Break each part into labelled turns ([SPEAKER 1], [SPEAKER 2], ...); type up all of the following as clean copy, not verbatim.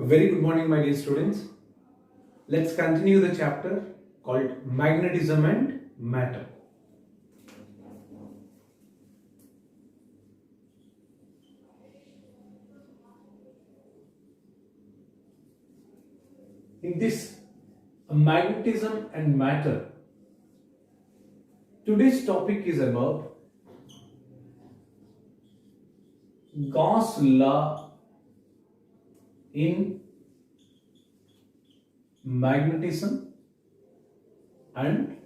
[SPEAKER 1] A very good morning, my dear students. Let's continue the chapter called Magnetism and Matter. In this magnetism and matter, today's topic is about Gauss law in magnetism, and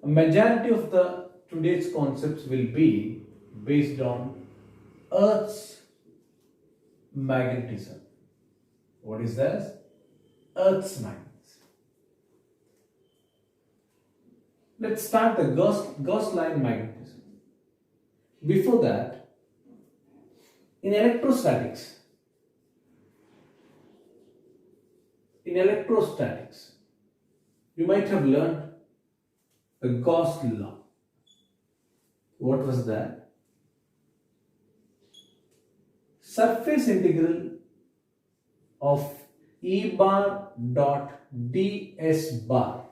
[SPEAKER 1] a majority of the today's concepts will be based on Earth's magnetism. What is this? Earth's magnetism. Let's start the Gauss law in magnetism. Before that, in electrostatics, you might have learned the Gauss law. What was that? Surface integral of E bar dot ds bar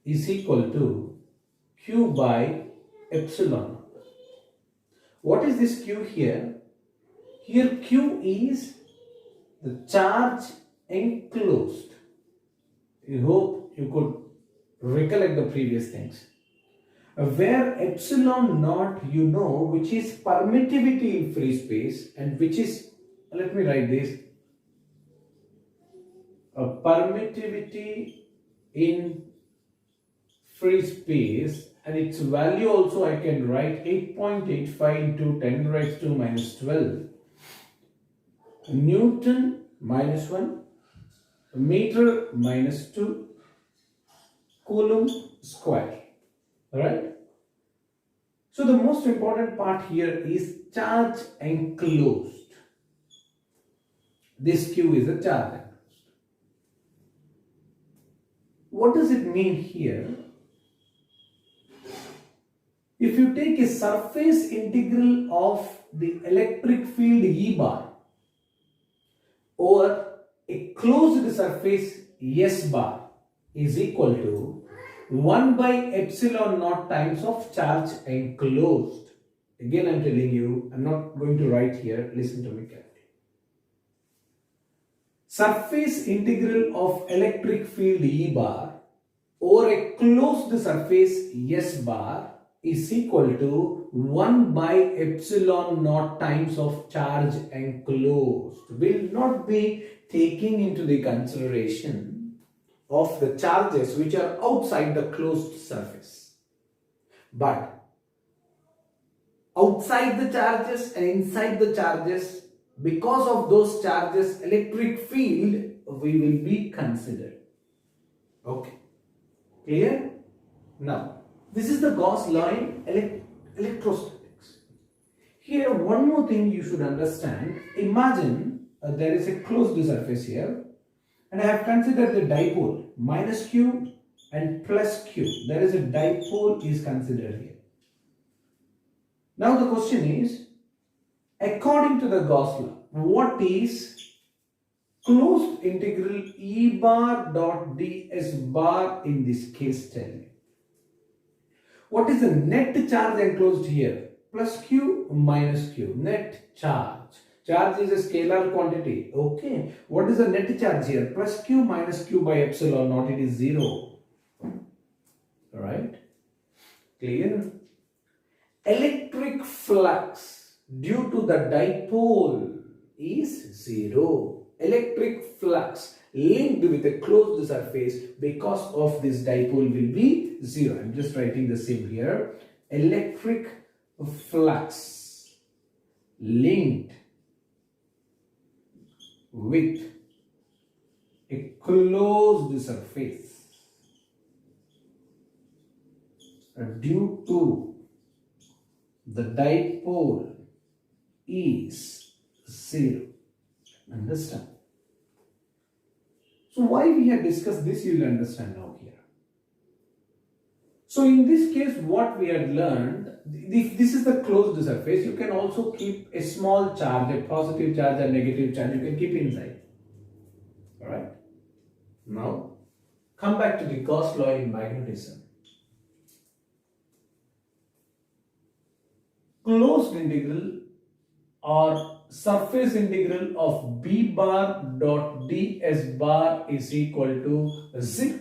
[SPEAKER 1] is equal to Q by epsilon. What is this Q here? Here Q is the charge enclosed. I hope you could recollect the previous things. Where epsilon naught, which is permittivity in free space, and which is, let me write this, a permittivity in free space, and its value also I can write 8.85 into 10 raised to minus 12 Newton minus 1, meter minus 2, Coulomb square. Alright? So the most important part here is charge enclosed. This Q is a charge enclosed. What does it mean here? If you take a surface integral of the electric field E bar over a closed surface S bar is equal to 1 by epsilon naught times of charge enclosed. Again, I am telling you, I am not going to write here, listen to me carefully. Surface integral of electric field E bar over a closed surface S bar is equal to 1 by epsilon naught times of charge enclosed. Will not be taking into the consideration of the charges which are outside the closed surface. But outside the charges and inside the charges, because of those charges, electric field we will be considered. Okay. Clear? Now, this is the Gauss law in electrostatics. Here, one more thing you should understand. Imagine there is a closed surface here, and I have considered the dipole minus Q and plus Q. There is a dipole is considered here. Now the question is, according to the Gauss law, what is closed integral E bar dot ds bar in this case? Tell me. What is the net charge enclosed here? Plus Q minus Q. Net charge. Charge is a scalar quantity. Okay. What is the net charge here? Plus Q minus Q by epsilon naught. It is 0. Alright. Clear? Electric flux due to the dipole is 0. Electric flux linked with a closed surface because of this dipole will be 0. I am just writing the same here. Electric flux linked with a closed surface due to the dipole is 0. Understand? So why we have discussed this, you will understand now here. So in this case, what we had learned, if this is the closed surface, you can also keep a small charge, a positive charge or negative charge, you can keep inside. Alright. Now, come back to the Gauss law in magnetism. Closed integral or surface integral of b bar dot ds bar is equal to 0.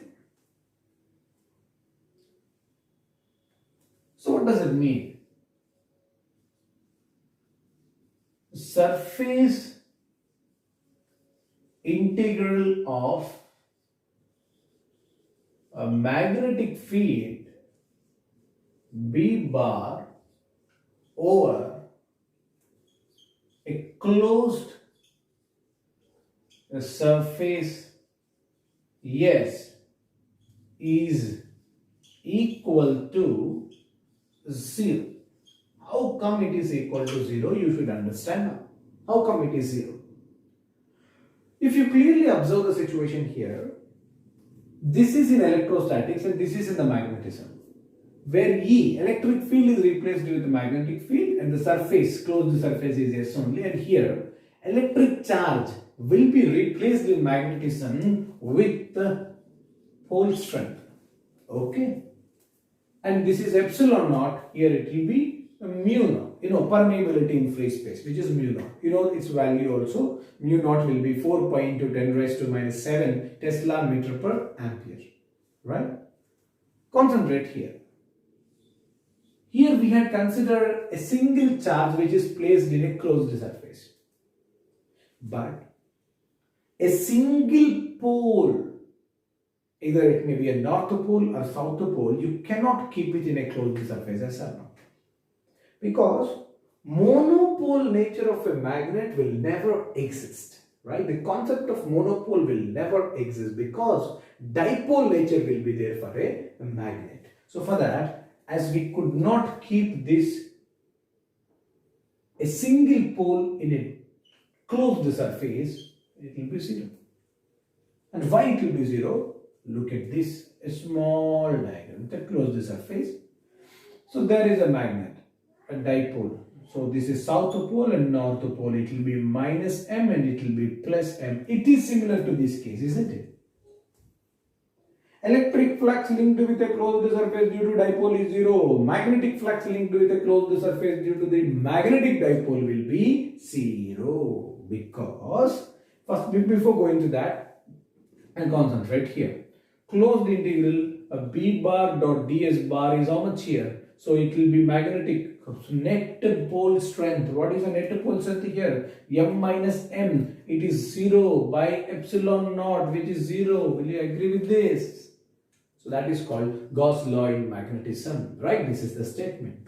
[SPEAKER 1] So what does it mean? Surface integral of a magnetic field b bar over a closed surface S is equal to 0. How come it is equal to 0? You should understand now. How come it is 0? If you clearly observe the situation here, this is in electrostatics and this is in the magnetism, where E, electric field, is replaced with magnetic field and the surface, closed surface, is S only, and here electric charge will be replaced in magnetism with the pole strength. Okay, and this is epsilon naught. Here it will be mu naught, permeability in free space, which is mu naught. Its value also, mu naught will be 4 pi into 10 raised to minus 7 Tesla meter per ampere, right? Concentrate here. Here we had considered a single charge which is placed in a closed surface, but a single pole, either it may be a north pole or south pole, you cannot keep it in a closed surface, yes or no? Because monopole nature of a magnet will never exist, right? The concept of monopole will never exist because dipole nature will be there for a magnet. So for that, as we could not keep this a single pole in a closed surface, it will be 0. And why it will be 0? Look at this, a small diagram, the closed surface. So there is a magnet, a dipole. So this is south pole and north pole. It will be minus m and it will be plus m. It is similar to this case, isn't it? Electric flux linked with a closed surface due to dipole is 0. Magnetic flux linked with a closed surface due to the magnetic dipole will be 0. Because, first, before going to that, and concentrate here. Closed integral of b bar dot ds bar is how much here? So it will be magnetic net pole strength. What is the net pole strength here? M minus m. It is 0 by epsilon naught, which is 0. Will you agree with this? So that is called Gauss law in magnetism, right? This is the statement.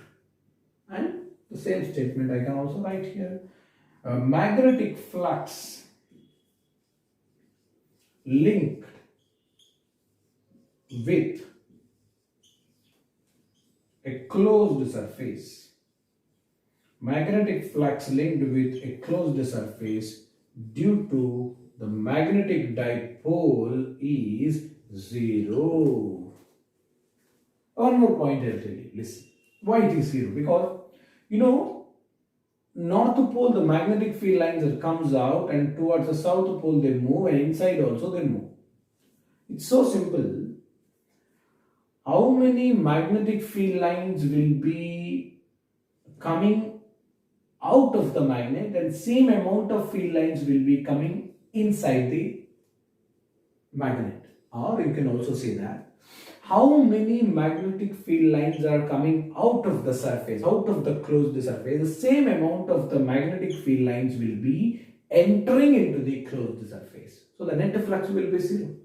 [SPEAKER 1] And the same statement I can also write here. Magnetic flux linked with a closed surface. Magnetic flux linked with a closed surface due to the magnetic dipole is 0. One more point I'll tell you. Listen. Why it is 0? Because, north pole, the magnetic field lines comes out, and towards the south pole they move, and inside also they move. It's so simple. How many magnetic field lines will be coming out of the magnet, and same amount of field lines will be coming inside the magnet? Or you can also say that how many magnetic field lines are coming out of the surface, out of the closed surface, the same amount of the magnetic field lines will be entering into the closed surface. So the net flux will be 0.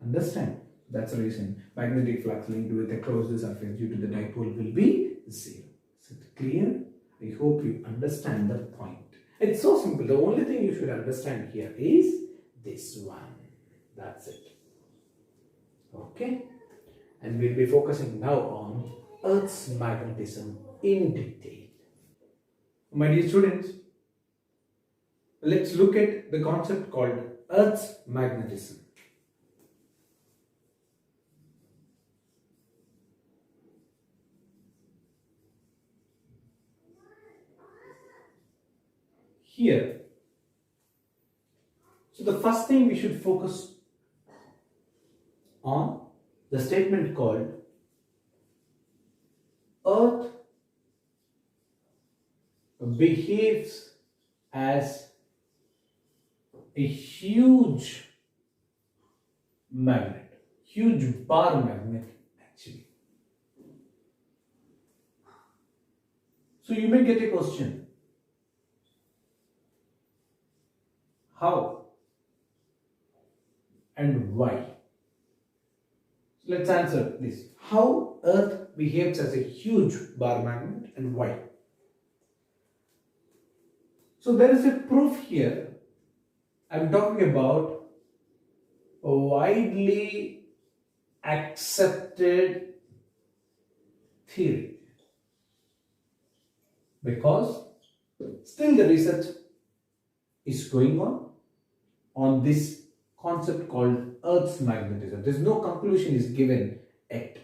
[SPEAKER 1] Understand? That's the reason magnetic flux linked with a closed surface due to the dipole will be 0. Is it clear? I hope you understand the point. It's so simple. The only thing you should understand here is this one. That's it. Okay? And we'll be focusing now on Earth's magnetism in detail. My dear students, let's look at the concept called Earth's magnetism. here. So the first thing we should focus on the statement called Earth behaves as a huge magnet, huge bar magnet actually. So you may get a question, how and why? So let's answer this. How Earth behaves as a huge bar magnet and why? So there is a proof here. I'm talking about a widely accepted theory, because still the research is going on this concept called Earth's magnetism. There's no conclusion is given yet.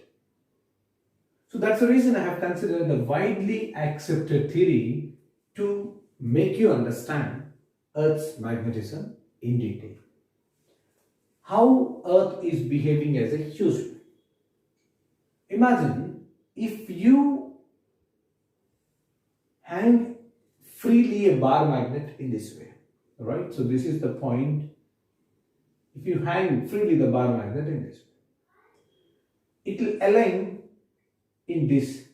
[SPEAKER 1] So that's the reason I have considered the widely accepted theory to make you understand Earth's magnetism in detail. How Earth is behaving as a huge. Imagine if you hang freely a bar magnet in this way, right? So this is the point. If you hang freely the bar magnet in this way, it will align in this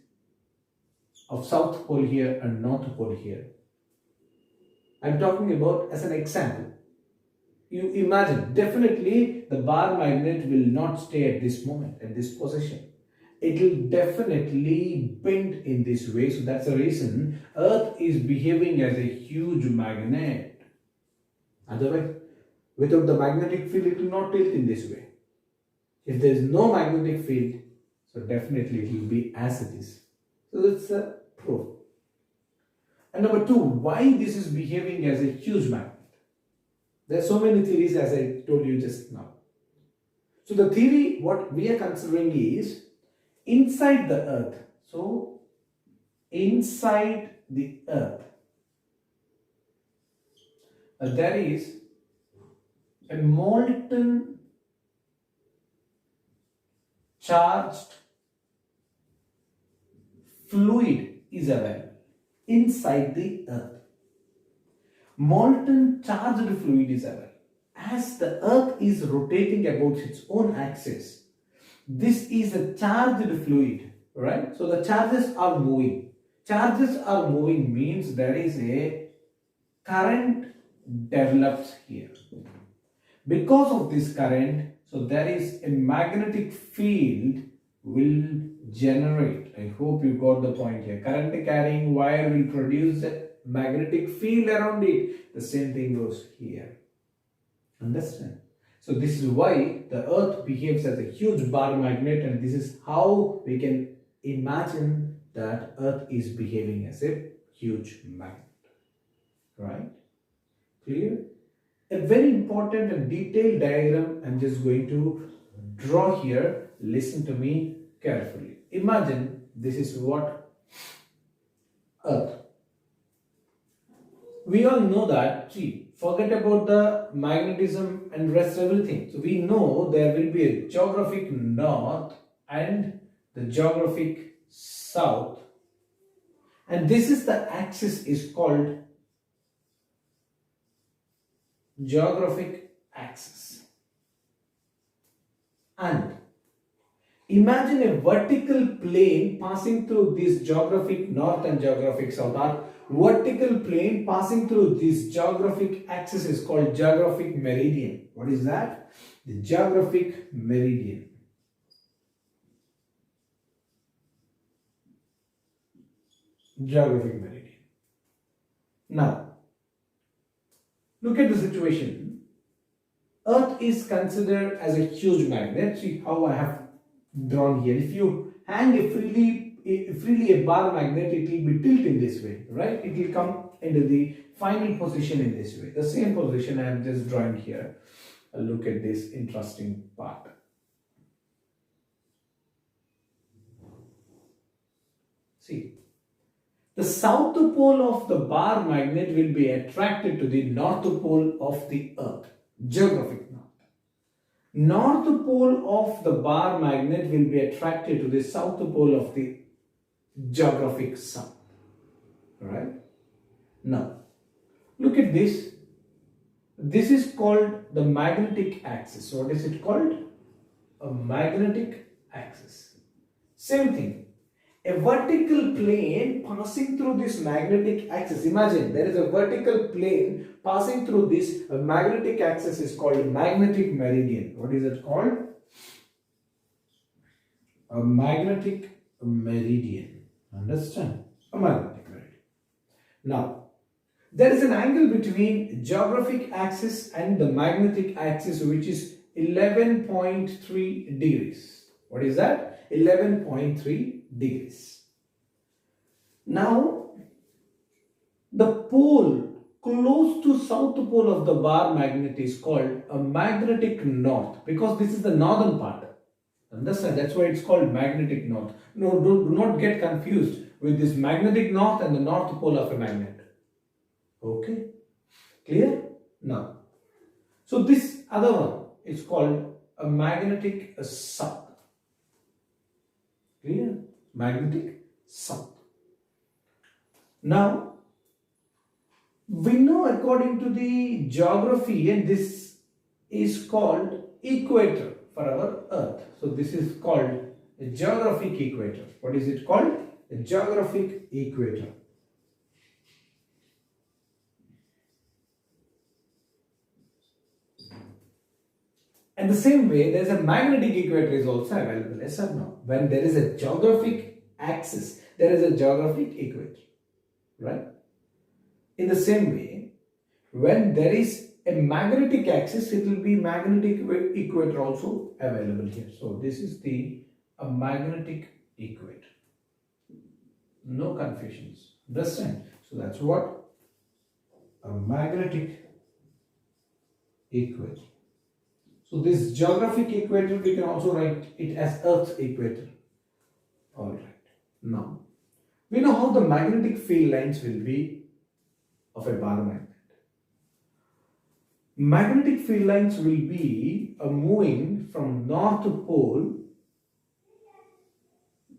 [SPEAKER 1] of south pole here and north pole here. I'm talking about as an example. You imagine, definitely the bar magnet will not stay at this moment, at this position. It will definitely bend in this way. So that's the reason Earth is behaving as a huge magnet. Otherwise, without the magnetic field, it will not tilt in this way. If there is no magnetic field, so definitely it will be as it is. So that's a proof. And number two, why this is behaving as a huge magnet? There are so many theories as I told you just now. So the theory, what we are considering is inside the Earth. So inside the Earth, there is a molten charged fluid is available inside the Earth. Molten charged fluid is available. As the Earth is rotating about its own axis, this is a charged fluid, right? So the charges are moving. Charges are moving means there is a current develops here. Because of this current, so there is a magnetic field will generate. I hope you got the point here. Current carrying wire will produce a magnetic field around it. The same thing goes here. Understand? So this is why the Earth behaves as a huge bar magnet, and this is how we can imagine that Earth is behaving as a huge magnet. Right? Clear? A very important and detailed diagram I'm just going to draw here. Listen to me carefully. Imagine this is what Earth. We all know that, forget about the magnetism and rest everything. So we know there will be a geographic north and the geographic south. And this is the axis is called geographic axis. And imagine a vertical plane passing through this geographic north and geographic south. Our vertical plane passing through this geographic axis is called geographic meridian. What is that? The geographic meridian. Geographic meridian. Now, look at the situation. Earth is considered as a huge magnet. See how I have drawn here. If you hang a freely a bar magnet, it will be tilted in this way, right? It will come into the final position in this way. The same position I am just drawing here. Look at this interesting part. See, The south pole of the bar magnet will be attracted to the north pole of the earth. Geographic north. North pole of the bar magnet will be attracted to the south pole of the geographic south. Right? Now, look at this. This is called the magnetic axis. What is it called? A magnetic axis. Same thing. A vertical plane passing through this magnetic axis. Imagine there is a vertical plane passing through this magnetic axis is called magnetic meridian. What is it called? A magnetic meridian. Understand? A magnetic meridian. Now, there is an angle between geographic axis and the magnetic axis which is 11.3 degrees. What is that? 11.3 degrees. Now, the pole close to south pole of the bar magnet is called a magnetic north because this is the northern part. Understand? That's why it's called magnetic north. No, do not get confused with this magnetic north and the north pole of a magnet. Okay? Clear? Now, so this other one is called a magnetic south. Clear? Magnetic south. Now, we know according to the geography, and this is called equator for our earth. So this is called a geographic equator. What is it called? A geographic equator. And the same way, there is a magnetic equator is also available. Yes or no? When there is a geographic axis, there is a geographic equator. Right? In the same way, when there is a magnetic axis, it will be magnetic equator also available here. So this is the magnetic equator. No confusions. Understand? So that's what a magnetic equator. So this geographic equator, we can also write it as Earth's equator. Alright. Now, we know how the magnetic field lines will be of a bar magnet. Magnetic field lines will be moving from north pole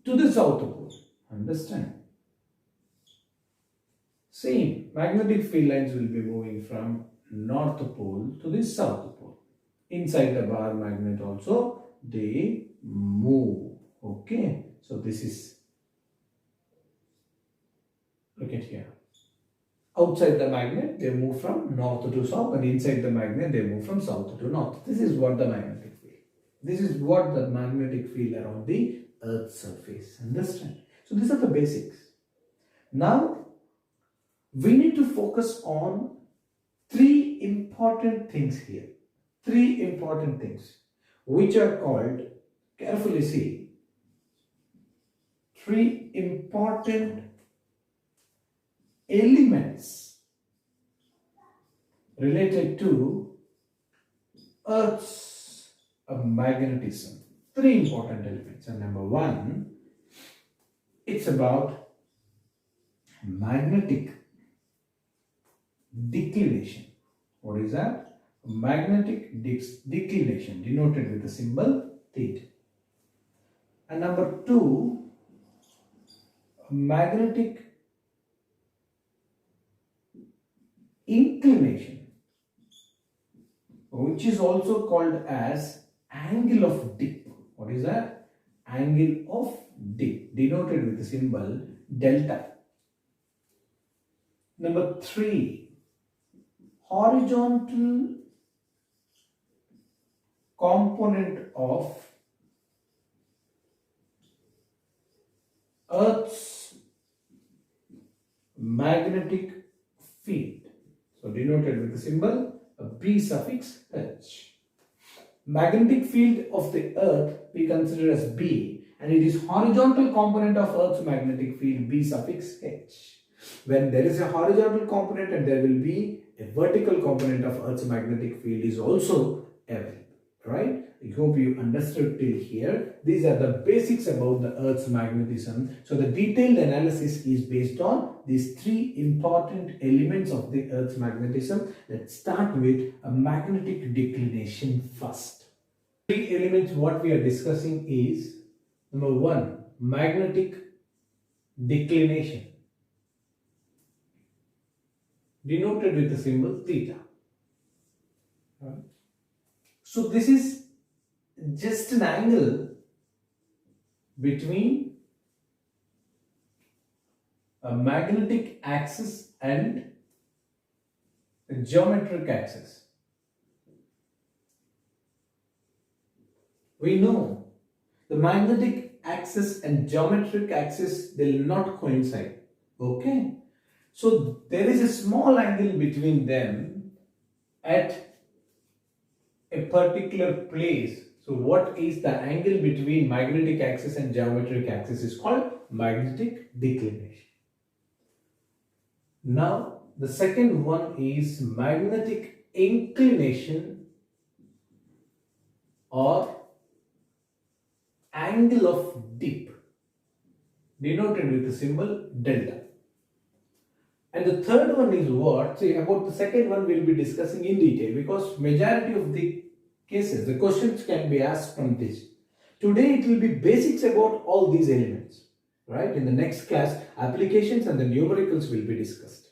[SPEAKER 1] to the south pole. Understand? Same. Magnetic field lines will be moving from north pole to the south pole. Inside the bar magnet also they move. Okay. So this is, look at here. Outside the magnet they move from north to south, and inside the magnet they move from south to north. This is what the magnetic field. This is what the magnetic field around the Earth's surface. Understand? So these are the basics. Now we need to focus on three important things here. Three important things which are called, carefully see, three important elements related to Earth's magnetism. Three important elements. And number one, it's about magnetic declination. What is that? Magnetic declination, denoted with the symbol theta. And number two, magnetic inclination, which is also called as angle of dip. What is that? Angle of dip, denoted with the symbol delta. Number three, horizontal component of Earth's magnetic field. So denoted with the symbol B suffix H. Magnetic field of the Earth we consider as B, and it is horizontal component of Earth's magnetic field B suffix H. When there is a horizontal component and there will be a vertical component of Earth's magnetic field is also available. right? I hope you understood till here. These are the basics about the Earth's magnetism. So the detailed analysis is based on these three important elements of the Earth's magnetism. Let's start with a magnetic declination first. Three elements what we are discussing is, number one, magnetic declination, denoted with the symbol theta. So this is just an angle between a magnetic axis and a geometric axis. We know the magnetic axis and geometric axis, they will not coincide. Okay, so there is a small angle between them at a particular place. So what is the angle between magnetic axis and geometric axis is called magnetic declination. Now the second one is magnetic inclination or angle of dip, denoted with the symbol delta. And the third one is what? See, about the second one we'll be discussing in detail, because majority of the cases, the questions can be asked from this. Today it will be basics about all these elements, right? In the next class, applications and the numericals will be discussed.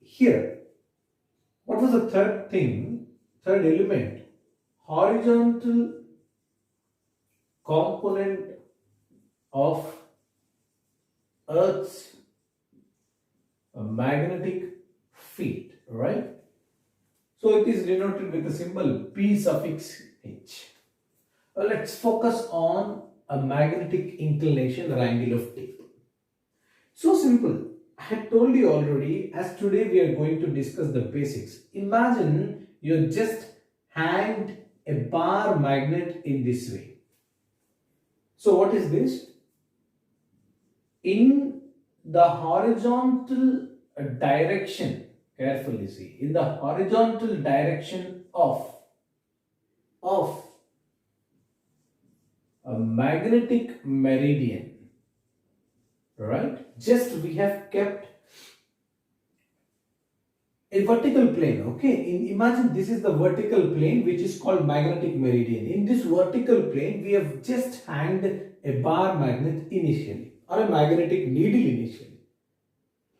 [SPEAKER 1] Here, what was the third thing? Third element, horizontal component of Earth's magnetic field, right? So it is denoted with the symbol P suffix H. Let's focus on a magnetic inclination or angle of dip. So simple. I had told you already, as today we are going to discuss the basics. Imagine you just hanged a bar magnet in this way. So what is this? In the horizontal direction, carefully see, in the horizontal direction of a magnetic meridian, right? Just we have kept a vertical plane, okay? Imagine this is the vertical plane which is called magnetic meridian. In this vertical plane, we have just hanged a bar magnet initially, or a magnetic needle initially,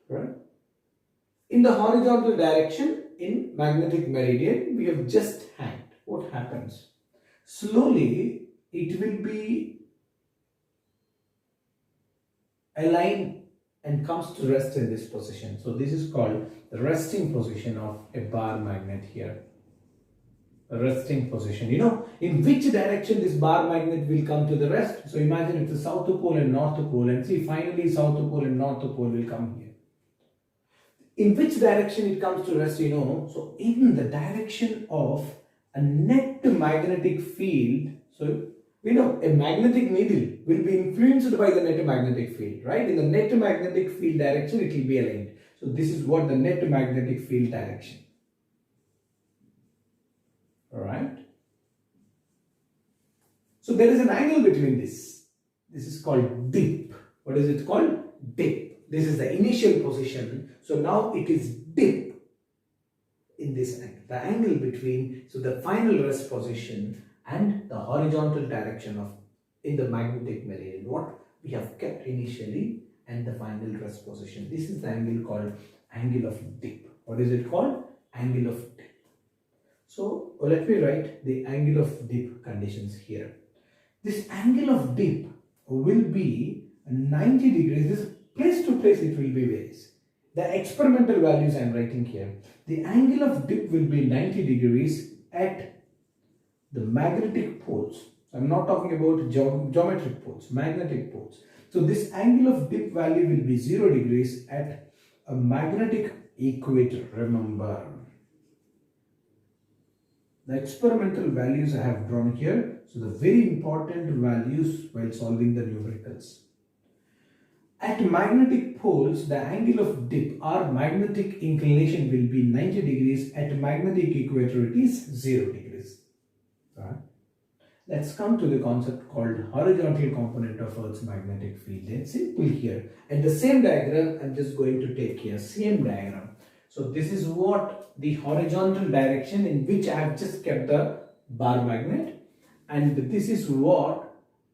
[SPEAKER 1] right? In the horizontal direction, in magnetic meridian, we have just hanged. What happens? Slowly, it will be aligned and comes to rest in this position. So this is called the resting position of a bar magnet here. A resting position. You know, in which direction this bar magnet will come to the rest? So imagine it's the south pole and north pole, and see, finally south pole and north pole will come here. In which direction it comes to rest, you know? So in the direction of a net magnetic field. So we know a magnetic needle will be influenced by the net magnetic field, right? In the net magnetic field direction, it will be aligned. So this is what the net magnetic field direction. Alright. So there is an angle between this. This is called dip. What is it called? Dip. This is the initial position. So now it is dip in this angle. The angle between, so the final rest position and the horizontal direction of in the magnetic meridian, what we have kept initially, and the final rest position. This is the angle called angle of dip. What is it called? Angle of dip. So let me write the angle of dip conditions here. This angle of dip will be 90 degrees. This place to place it will be varies. The experimental values I am writing here. The angle of dip will be 90 degrees at the magnetic poles. I am not talking about geometric poles, magnetic poles. So this angle of dip value will be 0 degrees at a magnetic equator. Remember, the experimental values I have drawn here. So the very important values while solving the numericals. At magnetic poles, the angle of dip or magnetic inclination will be 90 degrees. At magnetic equator, it is 0 degrees. Let's come to the concept called horizontal component of Earth's magnetic field. It's simple here. At the same diagram, I'm just going to take here, same diagram. So this is what the horizontal direction in which I have just kept the bar magnet, and this is what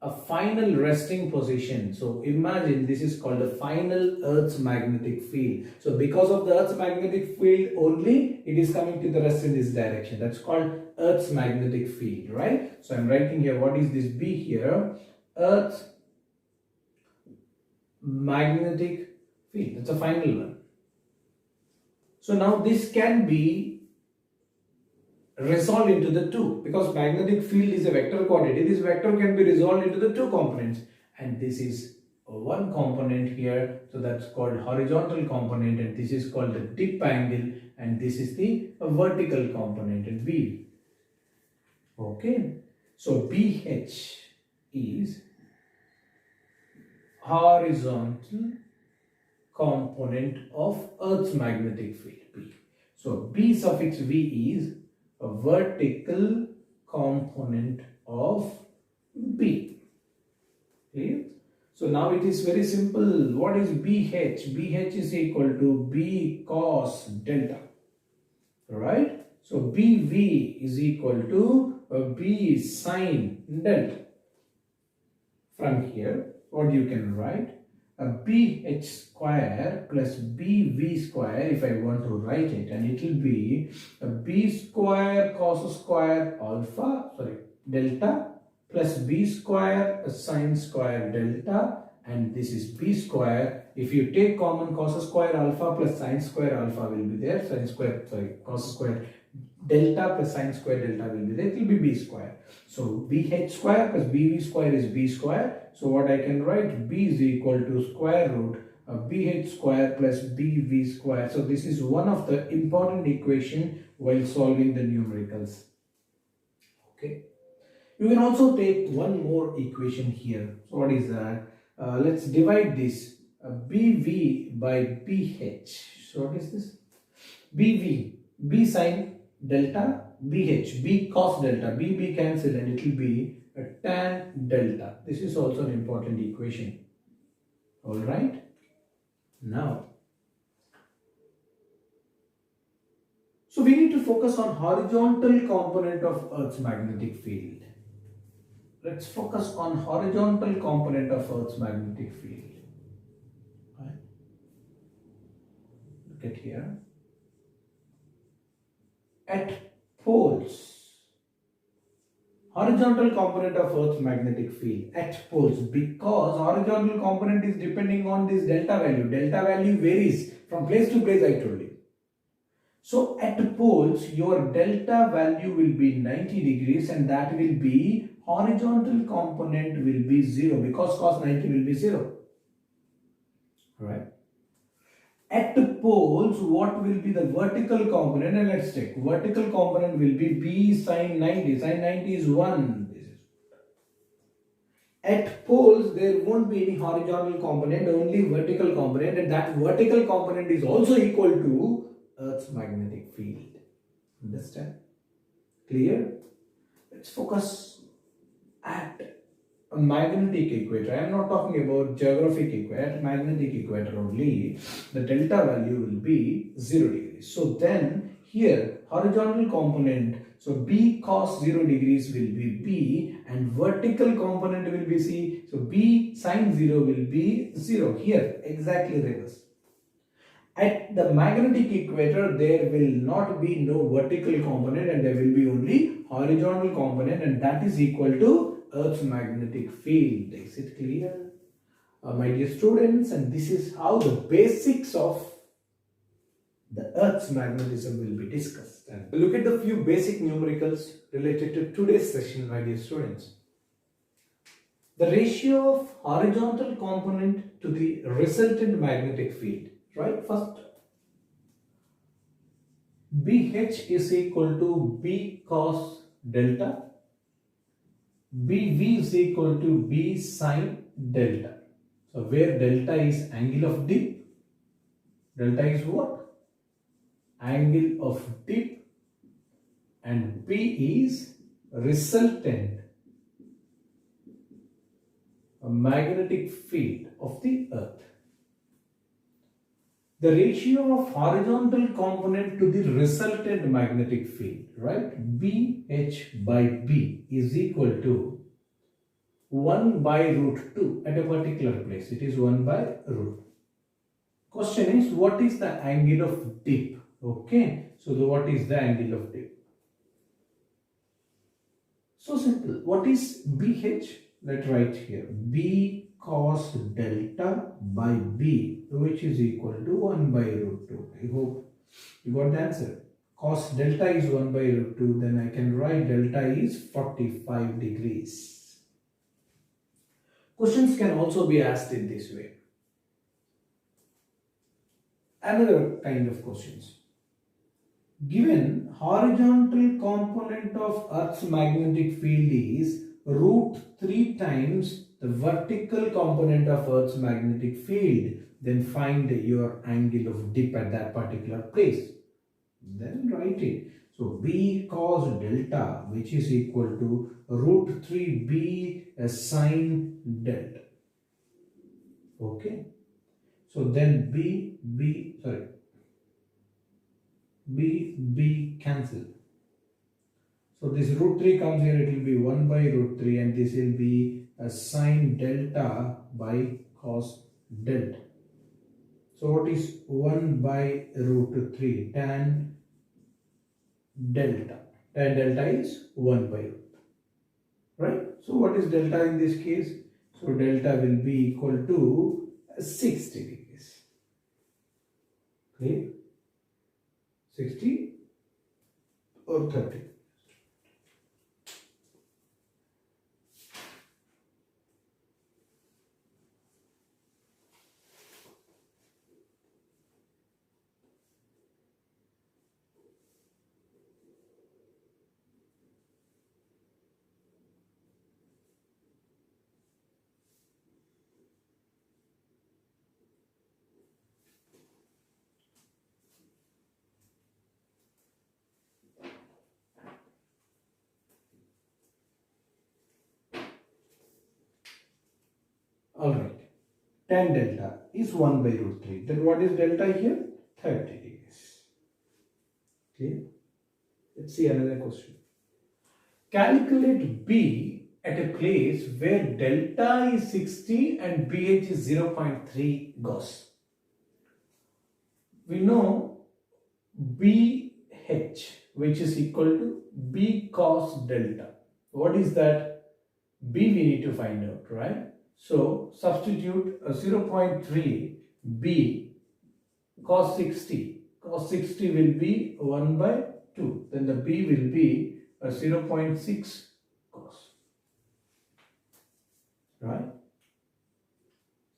[SPEAKER 1] a final resting position. So imagine this is called the final Earth's magnetic field. So because of the Earth's magnetic field only, it is coming to the rest in this direction. That's called Earth's magnetic field, right? So I'm writing here, what is this B here? Earth's magnetic field. That's a final one. So now this can be resolved into the two, because magnetic field is a vector quantity. This vector can be resolved into the two components, and this is one component here, so that's called horizontal component, and this is called the dip angle, and this is the vertical component, and V. Okay, so BH is horizontal component of Earth's magnetic field, B. So B suffix V is a vertical component of B. Clear? So now it is very simple. What is BH? BH is equal to B cos delta. Right? So BV is equal to B sin delta. From here, what you can write? A BH square plus BV square, if I want to write it, and it will be a B square cos square alpha, delta, plus B square sine square delta, and this is B square. If you take common, cos square alpha plus sine square alpha will be there, cos square delta plus sine square delta will be there, it will be B square. So BH square plus BV square is B square. So what I can write, B is equal to square root of BH square plus BV square. So this is one of the important equation while solving the numericals. Okay. You can also take one more equation here. So what is that? Let's divide this BV by BH. So what is this? BV, B sine delta, BH, B cos delta, B cancel, and it will be a tan delta. This is also an important equation. Alright. Now, so we need to focus on horizontal component of Earth's magnetic field. Let's focus on horizontal component of Earth's magnetic field. Right. Look at here. At poles, horizontal component of Earth's magnetic field at poles, because horizontal component is depending on this delta value. Delta value varies from place to place, I told you. So at poles, your delta value will be 90 degrees, and that will be horizontal component will be 0, because cos 90 will be 0. Right. At the poles, what will be the vertical component? And let's check. Vertical component will be B sin 90. Sin 90 is 1. This is. At poles, there won't be any horizontal component, only vertical component, and that vertical component is also equal to Earth's magnetic field. Understand? Clear? Let's focus at a magnetic equator. I am not talking about geographic equator, magnetic equator only. The delta value will be 0 degrees. So then here horizontal component, so B cos 0 degrees will be B, and vertical component will be C. So B sin 0 will be 0. Here exactly reverse. At the magnetic equator, there will not be no vertical component, and there will be only horizontal component, and that is equal to Earth's magnetic field. Is it clear? My dear students, and this is how the basics of the Earth's magnetism will be discussed. And look at the few basic numericals related to today's session, my dear students. The ratio of horizontal component to the resultant magnetic field. Right? First, BH is equal to B cos delta. BV is equal to B sin delta. So where delta is angle of dip, delta is what? Angle of dip, and B is resultant magnetic field of the earth. The ratio of horizontal component to the resultant magnetic field, right? BH by B is equal to 1 by root 2 at a particular place. It is 1 by root. Question is, what is the angle of dip? Okay, so what is the angle of dip? So simple. What is BH? Let's write here. B cos delta by B, which is equal to 1 by root 2. I hope you got the answer. Cos delta is 1 by root 2. Then I can write delta is 45 degrees. Questions can also be asked in this way. Another kind of questions. Given horizontal component of Earth's magnetic field is root 3 times the vertical component of Earth's magnetic field, then find your angle of dip at that particular place. Then write it. So B cos delta, which is equal to root 3 B sine delta. Okay. So then B cancel. So this root 3 comes here, it will be 1 by root 3 and this will be a sine delta by cos delta. So what is 1 by root 3? Tan delta. Tan delta is 1 by root. Right? So what is delta in this case? So delta will be equal to 60 degrees. Okay? 60 or 30. Alright, tan delta is 1 by root 3. Then what is delta here? 30 degrees. Okay. Let's see another question. Calculate B at a place where delta is 60 and BH is 0.3 Gauss. We know BH, which is equal to B cos delta. What is that? B we need to find out, right? So substitute a 0.3 B cos 60. Cos 60 will be 1 by 2. Then the B will be a 0.6 cos. Right?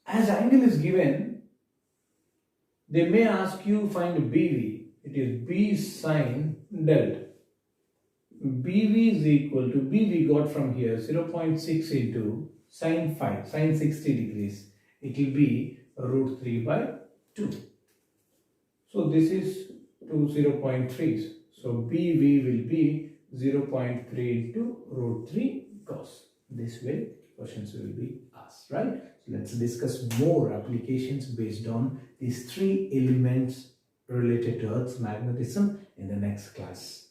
[SPEAKER 1] As angle is given, they may ask you find BV. It is B sine delta. BV is equal to B we got from here 0.6 into sine 5, sine 60 degrees. It will be root 3 by 2. So this is 2 0.3s. So BV will be 0.3 into root 3 cos. This way questions will be asked, right? So let's discuss more applications based on these 3 elements related to Earth's magnetism in the next class.